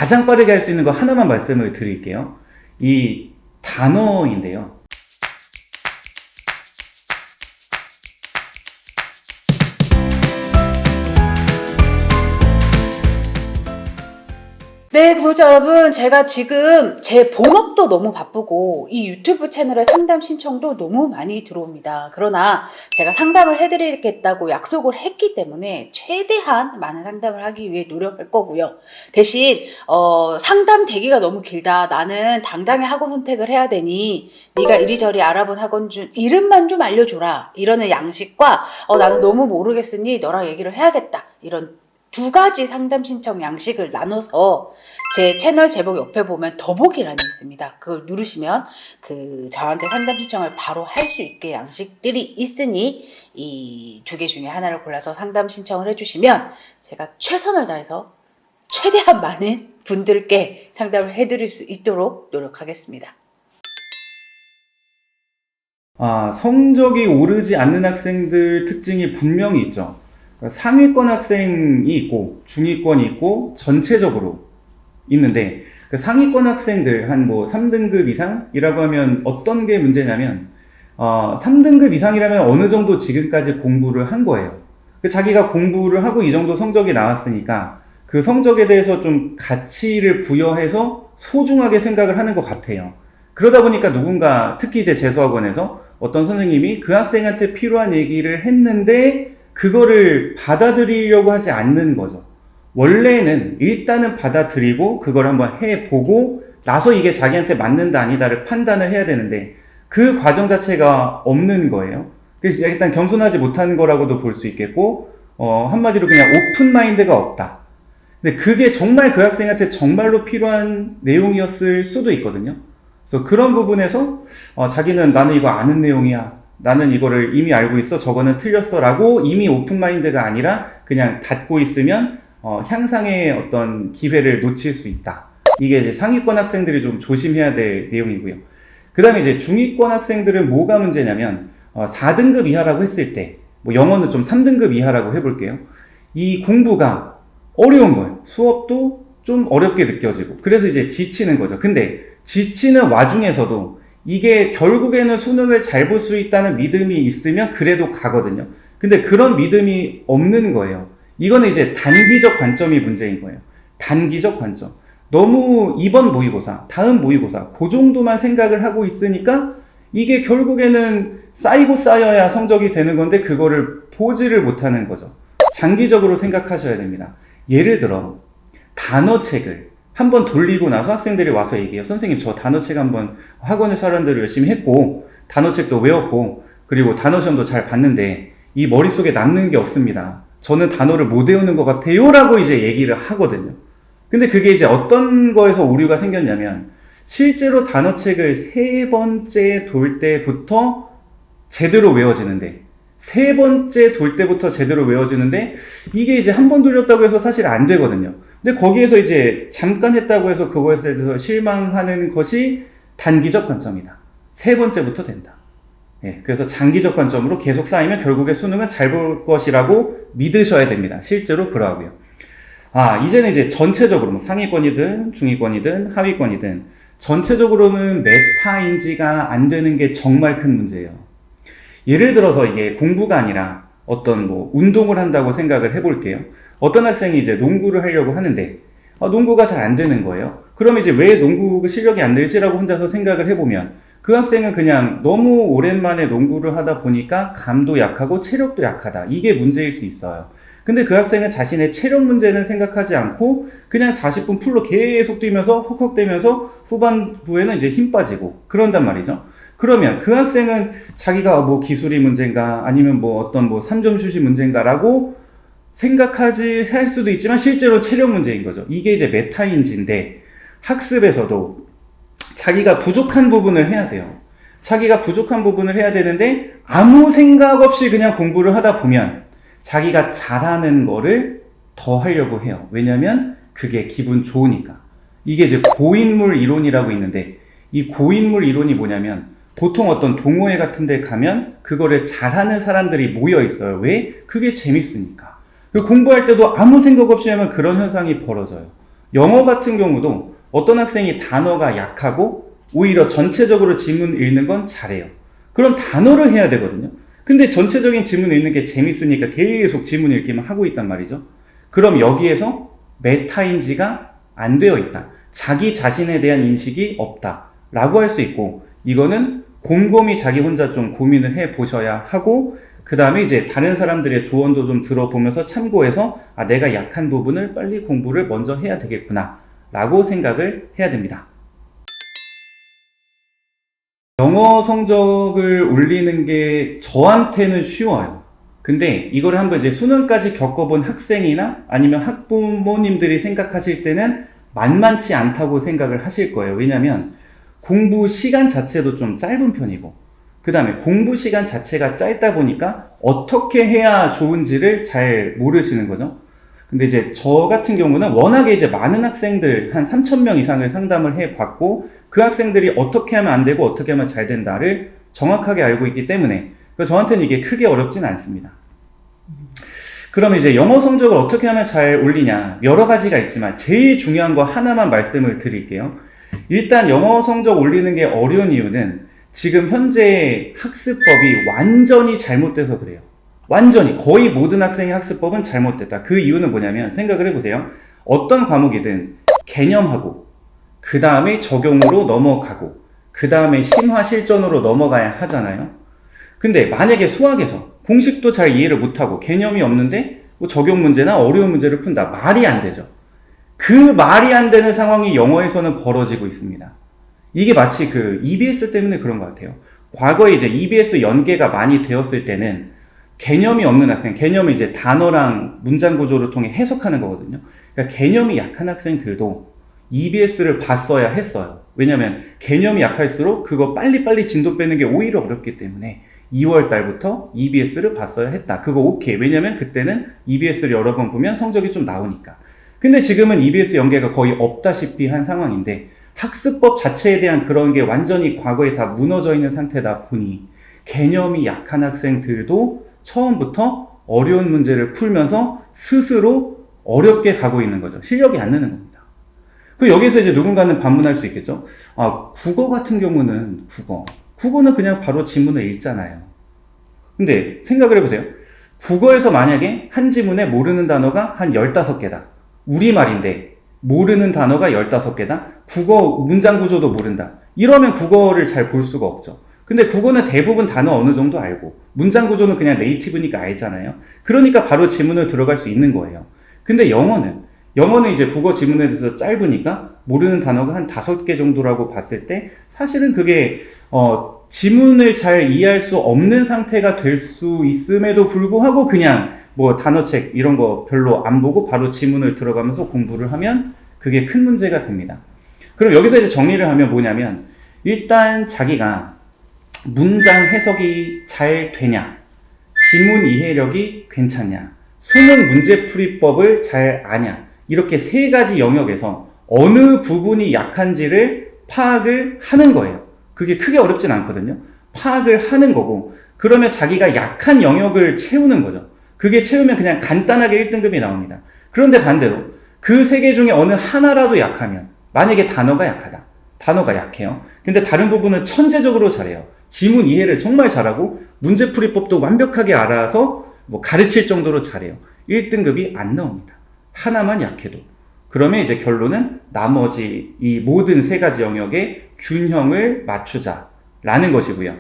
가장 빠르게 할 수 있는 거 하나만 말씀을 드릴게요. 이 단어인데요. 네, 구독자 여러분, 제가 지금 제 본업도 너무 바쁘고 이 유튜브 채널에 상담 신청도 너무 많이 들어옵니다. 그러나 제가 상담을 해드리겠다고 약속을 했기 때문에 최대한 많은 상담을 하기 위해 노력할 거고요. 대신 상담 대기가 너무 길다. 나는 당당히 학원 선택을 해야 되니 네가 이리저리 알아본 학원 중 이름만 좀 알려줘라. 이러는 양식과 나는 너무 모르겠으니 너랑 얘기를 해야겠다. 이런 두 가지 상담 신청 양식을 나눠서 제 채널 제목 옆에 보면 더보기란이 있습니다. 그걸 누르시면 저한테 상담 신청을 바로 할 수 있게 양식들이 있으니 이 두 개 중에 하나를 골라서 상담 신청을 해주시면 제가 최선을 다해서 최대한 많은 분들께 상담을 해드릴 수 있도록 노력하겠습니다. 성적이 오르지 않는 학생들 특징이 분명히 있죠. 상위권 학생이 있고 중위권이 있고 전체적으로 있는데 그 상위권 학생들 한 3등급 이상이라고 하면 어떤 게 문제냐면 3등급 이상이라면 어느 정도 지금까지 공부를 한 거예요. 자기가 공부를 하고 이 정도 성적이 나왔으니까 그 성적에 대해서 좀 가치를 부여해서 소중하게 생각을 하는 것 같아요. 그러다 보니까 누군가 특히 이제 재수학원에서 어떤 선생님이 그 학생한테 필요한 얘기를 했는데 그거를 받아들이려고 하지 않는 거죠. 원래는 일단은 받아들이고 그걸 한번 해보고 나서 이게 자기한테 맞는다 아니다를 판단을 해야 되는데 그 과정 자체가 없는 거예요. 그래서 일단 겸손하지 못하는 거라고도 볼 수 있겠고 한마디로 그냥 오픈 마인드가 없다. 근데 그게 정말 그 학생한테 정말로 필요한 내용이었을 수도 있거든요. 그래서 그런 부분에서 자기는 나는 이거 아는 내용이야. 나는 이거를 이미 알고 있어. 저거는 틀렸어. 라고 이미 오픈마인드가 아니라 그냥 닫고 있으면 향상의 어떤 기회를 놓칠 수 있다. 이게 이제 상위권 학생들이 좀 조심해야 될 내용이고요. 그 다음에 이제 중위권 학생들은 뭐가 문제냐면 4등급 이하라고 했을 때 영어는 좀 3등급 이하라고 해볼게요. 이 공부가 어려운 거예요. 수업도 좀 어렵게 느껴지고 그래서 이제 지치는 거죠. 근데 지치는 와중에서도 이게 결국에는 수능을 잘 볼 수 있다는 믿음이 있으면 그래도 가거든요. 근데 그런 믿음이 없는 거예요. 이거는 이제 단기적 관점이 문제인 거예요. 단기적 관점. 너무 이번 모의고사, 다음 모의고사 그 정도만 생각을 하고 있으니까 이게 결국에는 쌓이고 쌓여야 성적이 되는 건데 그거를 보지를 못하는 거죠. 장기적으로 생각하셔야 됩니다. 예를 들어 단어책을 한번 돌리고 나서 학생들이 와서 얘기해요. 선생님, 저 단어책 한번 학원에서 하라는 대로 열심히 했고 단어책도 외웠고 그리고 단어시험도 잘 봤는데 이 머릿속에 남는 게 없습니다. 저는 단어를 못 외우는 것 같아요 라고 이제 얘기를 하거든요. 근데 그게 이제 어떤 거에서 오류가 생겼냐면 실제로 단어책을 세 번째 돌 때부터 제대로 외워지는데 세 번째 돌 때부터 제대로 외워지는데 이게 이제 한 번 돌렸다고 해서 사실 안 되거든요. 근데 거기에서 이제 잠깐 했다고 해서 그거에 대해서 실망하는 것이 단기적 관점이다. 세 번째부터 된다. 그래서 장기적 관점으로 계속 쌓이면 결국에 수능은 잘 볼 것이라고 믿으셔야 됩니다. 실제로 그러하고요. 이제는 이제 전체적으로 상위권이든 중위권이든 하위권이든 전체적으로는 메타인지가 안 되는 게 정말 큰 문제예요. 예를 들어서 이게 공부가 아니라 어떤 운동을 한다고 생각을 해볼게요. 어떤 학생이 이제 농구를 하려고 하는데 농구가 잘 안 되는 거예요. 그러면 이제 왜 농구 실력이 안 늘지라고 혼자서 생각을 해보면 그 학생은 그냥 너무 오랜만에 농구를 하다 보니까 감도 약하고 체력도 약하다. 이게 문제일 수 있어요. 근데 그 학생은 자신의 체력 문제는 생각하지 않고 그냥 40분 풀로 계속 뛰면서 헉헉대면서 후반부에는 이제 힘 빠지고 그런단 말이죠. 그러면 그 학생은 자기가 기술이 문제인가 아니면 어떤 3점 슛이 문제인가 라고 생각하지 할 수도 있지만 실제로 체력 문제인 거죠. 이게 이제 메타인지인데 학습에서도 자기가 부족한 부분을 해야 돼요. 자기가 부족한 부분을 해야 되는데 아무 생각 없이 그냥 공부를 하다 보면 자기가 잘하는 거를 더 하려고 해요. 왜냐면 그게 기분 좋으니까. 이게 이제 고인물 이론이라고 있는데 이 고인물 이론이 뭐냐면 보통 어떤 동호회 같은 데 가면 그거를 잘하는 사람들이 모여 있어요. 왜? 그게 재밌으니까. 그리고 공부할 때도 아무 생각 없이 하면 그런 현상이 벌어져요. 영어 같은 경우도 어떤 학생이 단어가 약하고 오히려 전체적으로 지문 읽는 건 잘해요. 그럼 단어를 해야 되거든요. 근데 전체적인 지문 읽는 게 재밌으니까 계속 지문 읽기만 하고 있단 말이죠. 그럼 여기에서 메타인지가 안 되어 있다. 자기 자신에 대한 인식이 없다. 라고 할 수 있고, 이거는 곰곰이 자기 혼자 좀 고민을 해 보셔야 하고, 그 다음에 이제 다른 사람들의 조언도 좀 들어보면서 참고해서, 아, 내가 약한 부분을 빨리 공부를 먼저 해야 되겠구나. 라고 생각을 해야 됩니다. 영어 성적을 올리는 게 저한테는 쉬워요. 근데 이걸 한번 이제 수능까지 겪어본 학생이나 아니면 학부모님들이 생각하실 때는 만만치 않다고 생각을 하실 거예요. 왜냐면 공부 시간 자체도 좀 짧은 편이고, 그 다음에 공부 시간 자체가 짧다 보니까 어떻게 해야 좋은지를 잘 모르시는 거죠. 근데 이제 저 같은 경우는 워낙에 이제 많은 학생들 한 3,000명 이상을 상담을 해 봤고, 그 학생들이 어떻게 하면 안 되고 어떻게 하면 잘 된다를 정확하게 알고 있기 때문에 저한테는 이게 크게 어렵진 않습니다. 그럼 이제 영어 성적을 어떻게 하면 잘 올리냐, 여러 가지가 있지만 제일 중요한 거 하나만 말씀을 드릴게요. 일단 영어 성적 올리는 게 어려운 이유는 지금 현재 학습법이 완전히 잘못돼서 그래요. 완전히 거의 모든 학생의 학습법은 잘못됐다. 그 이유는 뭐냐면 생각을 해보세요. 어떤 과목이든 개념하고 그 다음에 적용으로 넘어가고 그 다음에 심화 실전으로 넘어가야 하잖아요. 근데 만약에 수학에서 공식도 잘 이해를 못하고 개념이 없는데 뭐 적용 문제나 어려운 문제를 푼다. 말이 안 되죠. 그 말이 안 되는 상황이 영어에서는 벌어지고 있습니다. 이게 마치 그 EBS 때문에 그런 것 같아요. 과거에 이제 EBS 연계가 많이 되었을 때는 개념이 없는 학생, 개념을 이제 단어랑 문장 구조를 통해 해석하는 거거든요. 그러니까 개념이 약한 학생들도 EBS를 봤어야 했어요. 왜냐면 개념이 약할수록 그거 빨리빨리 진도 빼는 게 오히려 어렵기 때문에 2월 달부터 EBS를 봤어야 했다. 그거 오케이. 왜냐면 그때는 EBS를 여러 번 보면 성적이 좀 나오니까. 근데 지금은 EBS 연계가 거의 없다시피 한 상황인데 학습법 자체에 대한 그런 게 완전히 과거에 다 무너져 있는 상태다 보니 개념이 약한 학생들도 처음부터 어려운 문제를 풀면서 스스로 어렵게 가고 있는 거죠. 실력이 안 느는 겁니다. 그리고 여기서 이제 누군가는 반문할 수 있겠죠. 아, 국어 같은 경우는 국어는 그냥 바로 지문을 읽잖아요. 근데 생각을 해보세요. 국어에서 만약에 한 지문에 모르는 단어가 한 15개다. 우리말인데 모르는 단어가 15개다. 국어 문장 구조도 모른다. 이러면 국어를 잘 볼 수가 없죠. 근데 국어는 대부분 단어 어느 정도 알고 문장 구조는 그냥 네이티브니까 알잖아요. 그러니까 바로 지문을 들어갈 수 있는 거예요. 근데 영어는 이제 국어 지문에 대해서 짧으니까 모르는 단어가 한 5개 정도라고 봤을 때 사실은 그게 지문을 잘 이해할 수 없는 상태가 될 수 있음에도 불구하고 그냥 뭐 단어책 이런 거 별로 안 보고 바로 지문을 들어가면서 공부를 하면 그게 큰 문제가 됩니다. 그럼 여기서 이제 정리를 하면 뭐냐면 일단 자기가 문장 해석이 잘 되냐, 지문 이해력이 괜찮냐, 수능 문제풀이법을 잘 아냐, 이렇게 3가지 영역에서 어느 부분이 약한지를 파악을 하는 거예요. 그게 크게 어렵진 않거든요. 파악을 하는 거고, 그러면 자기가 약한 영역을 채우는 거죠. 그게 채우면 그냥 간단하게 1등급이 나옵니다. 그런데 반대로 그 3개 중에 어느 하나라도 약하면, 만약에 단어가 약하다. 단어가 약해요. 근데 다른 부분은 천재적으로 잘해요. 지문 이해를 정말 잘하고 문제풀이법도 완벽하게 알아서 뭐 가르칠 정도로 잘해요. 1등급이 안 나옵니다. 하나만 약해도. 그러면 이제 결론은 나머지 이 모든 3가지 영역의 균형을 맞추자라는 것이고요.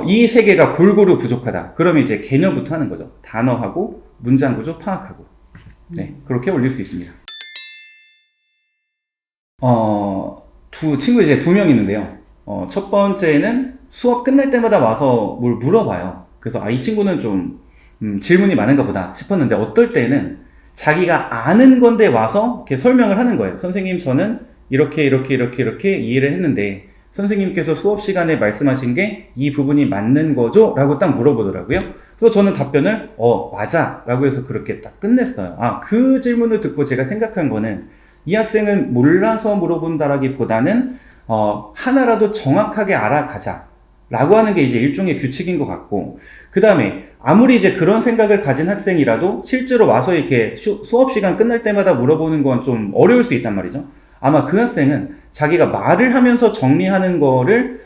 이 3개가 골고루 부족하다. 그러면 이제 개념부터 하는 거죠. 단어하고 문장 구조 파악하고. 네, 그렇게 올릴 수 있습니다. 친구 이제 2명 있는데요. 첫 번째는 수업 끝날 때마다 와서 뭘 물어봐요. 그래서 이 친구는 좀 질문이 많은가 보다 싶었는데 어떨 때는 자기가 아는 건데 와서 이렇게 설명을 하는 거예요. 선생님, 저는 이렇게 이해를 했는데 선생님께서 수업 시간에 말씀하신 게 이 부분이 맞는 거죠? 라고 딱 물어보더라고요. 그래서 저는 답변을 맞아 라고 해서 그렇게 딱 끝냈어요. 그 질문을 듣고 제가 생각한 거는 이 학생은 몰라서 물어본다라기보다는 하나라도 정확하게 알아가자 라고 하는 게 이제 일종의 규칙인 것 같고, 그 다음에 아무리 이제 그런 생각을 가진 학생이라도 실제로 와서 이렇게 수업 시간 끝날 때마다 물어보는 건 좀 어려울 수 있단 말이죠. 아마 그 학생은 자기가 말을 하면서 정리하는 거를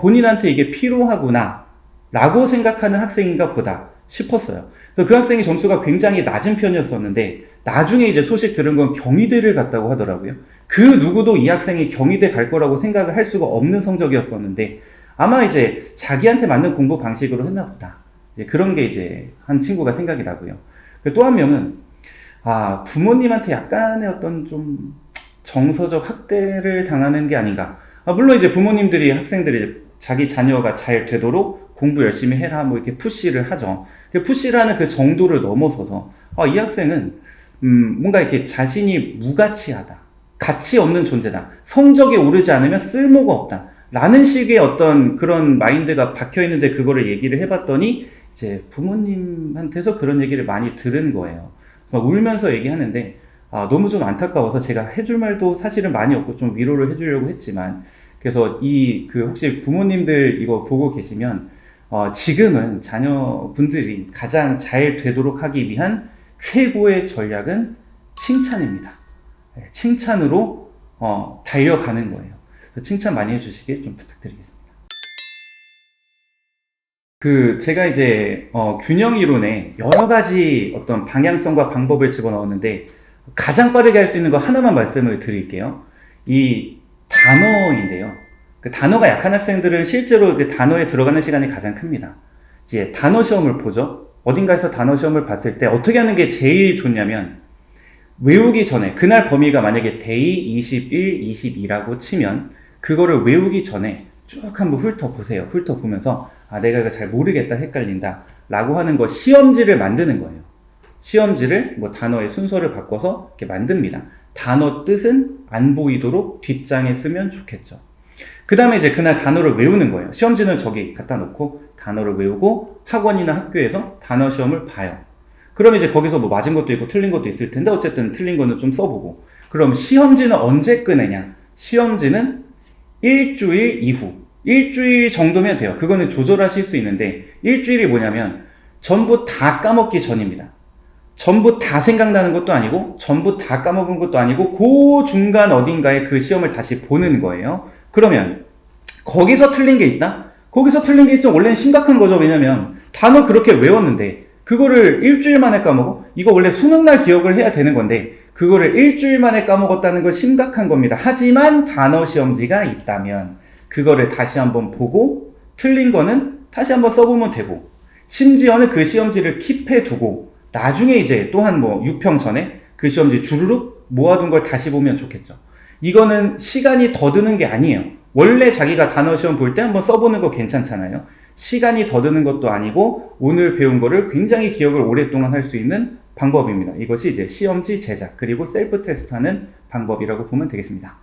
본인한테 이게 필요하구나 라고 생각하는 학생인가 보다 싶었어요. 그래서 그 학생이 점수가 굉장히 낮은 편이었었는데 나중에 이제 소식 들은 건 경희대를 갔다고 하더라고요. 그 누구도 이 학생이 경희대 갈 거라고 생각을 할 수가 없는 성적이었었는데 아마 이제 자기한테 맞는 공부 방식으로 했나 보다. 이제 그런 게 이제 한 친구가 생각이 나고요. 또 한 명은 부모님한테 약간의 어떤 좀 정서적 학대를 당하는 게 아닌가. 물론 이제 부모님들이 학생들이 자기 자녀가 잘 되도록 공부 열심히 해라 뭐 이렇게 푸시를 하죠. 푸시를 하는 그 정도를 넘어서서 이 학생은 뭔가 이렇게 자신이 무가치하다, 가치 없는 존재다, 성적이 오르지 않으면 쓸모가 없다 라는 식의 어떤 그런 마인드가 박혀 있는데 그거를 얘기를 해봤더니 이제 부모님한테서 그런 얘기를 많이 들은 거예요. 막 울면서 얘기하는데 너무 좀 안타까워서 제가 해줄 말도 사실은 많이 없고 좀 위로를 해주려고 했지만, 그래서 혹시 부모님들 이거 보고 계시면 지금은 자녀분들이 가장 잘 되도록 하기 위한 최고의 전략은 칭찬입니다. 칭찬으로 달려가는 거예요. 그래서 칭찬 많이 해주시길 좀 부탁드리겠습니다. 제가 이제 균형 이론에 여러 가지 어떤 방향성과 방법을 집어넣었는데 가장 빠르게 할 수 있는 거 하나만 말씀을 드릴게요. 이 단어인데요. 그 단어가 약한 학생들은 실제로 그 단어에 들어가는 시간이 가장 큽니다. 이제 단어 시험을 보죠. 어딘가에서 단어 시험을 봤을 때 어떻게 하는 게 제일 좋냐면, 외우기 전에, 그날 범위가 만약에 데이 21, 22라고 치면 그거를 외우기 전에 쭉 한번 훑어보세요. 훑어보면서 내가 이거 잘 모르겠다, 헷갈린다 라고 하는 거 시험지를 만드는 거예요. 시험지를 단어의 순서를 바꿔서 이렇게 만듭니다. 단어 뜻은 안 보이도록 뒷장에 쓰면 좋겠죠. 그 다음에 이제 그날 단어를 외우는 거예요. 시험지는 저기 갖다 놓고 단어를 외우고 학원이나 학교에서 단어 시험을 봐요. 그럼 이제 거기서 맞은 것도 있고 틀린 것도 있을 텐데 어쨌든 틀린 거는 좀 써보고, 그럼 시험지는 언제 꺼내냐? 시험지는 일주일 이후, 일주일 정도면 돼요. 그거는 조절하실 수 있는데, 일주일이 뭐냐면 전부 다 까먹기 전입니다. 전부 다 생각나는 것도 아니고 전부 다 까먹은 것도 아니고 그 중간 어딘가에 그 시험을 다시 보는 거예요. 그러면 거기서 틀린 게 있다? 거기서 틀린 게 있으면 원래는 심각한 거죠. 왜냐면 단어 그렇게 외웠는데 그거를 일주일 만에 까먹어? 이거 원래 수능날 기억을 해야 되는 건데 그거를 일주일 만에 까먹었다는 건 심각한 겁니다. 하지만 단어 시험지가 있다면 그거를 다시 한번 보고 틀린 거는 다시 한번 써보면 되고, 심지어는 그 시험지를 킵해 두고 나중에 이제 또한 6평 전에 그 시험지 주르륵 모아둔 걸 다시 보면 좋겠죠. 이거는 시간이 더 드는 게 아니에요. 원래 자기가 단어 시험 볼 때 한번 써보는 거 괜찮잖아요. 시간이 더 드는 것도 아니고 오늘 배운 거를 굉장히 기억을 오랫동안 할 수 있는 방법입니다. 이것이 이제 시험지 제작 그리고 셀프 테스트하는 방법이라고 보면 되겠습니다.